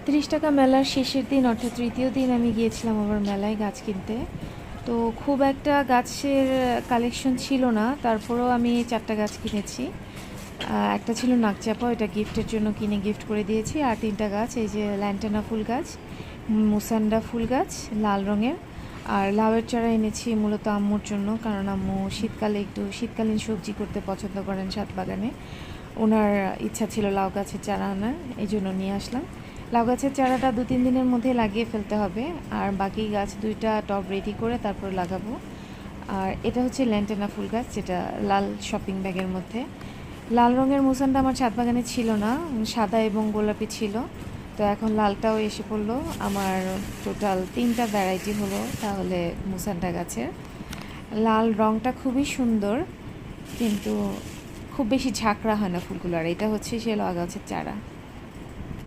৩০ টাকা মেলার শেষের দিন অর্থাৎ তৃতীয় দিন আমি গিয়েছিলাম আবার মেলায় গাছ কিনতে। তো খুব একটা গাছের কালেকশন ছিল না, তারপরেও আমি 4টা গাছ কিনেছি। একটা ছিল নাকচাপা, ওটা গিফটের জন্য কিনে গিফট করে দিয়েছি। আর 3টা গাছ, এই যে ল্যান্টানা ফুল গাছ, মুসান্ডা ফুল গাছ লাল রঙের, আর লাউয়ের চারা এনেছি মূলত আম্মুর জন্য, কারণ আম্মু শীতকালে একটু শীতকালীন সবজি করতে পছন্দ করেন ছাদ বাগানে। ওনার ইচ্ছা ছিল লাউ গাছের চারা আনার, এই জন্য নিয়ে আসলাম। লাউ গাছের চারাটা 2-3 দিনের মধ্যে লাগিয়ে ফেলতে হবে, আর বাকি গাছ 2টা টব রেডি করে তারপর লাগাবো। আর এটা হচ্ছে ল্যান্টেনা ফুল গাছ, যেটা লাল শপিং ব্যাগের মধ্যে। লাল রঙের মুসানটা আমার ছাদ বাগানে ছিল না, সাদা এবং গোলাপি ছিল। তো এখন লালটাও এসে পড়লো আমার। টোটাল 3টা ভ্যারাইটি হলো তাহলে মুসান্টা গাছের। লাল রঙটা খুবই সুন্দর, কিন্তু খুব বেশি ঝাঁকড়া হয় না ফুলগুলো। আর এটা হচ্ছে সে লাউ গাছের চারা।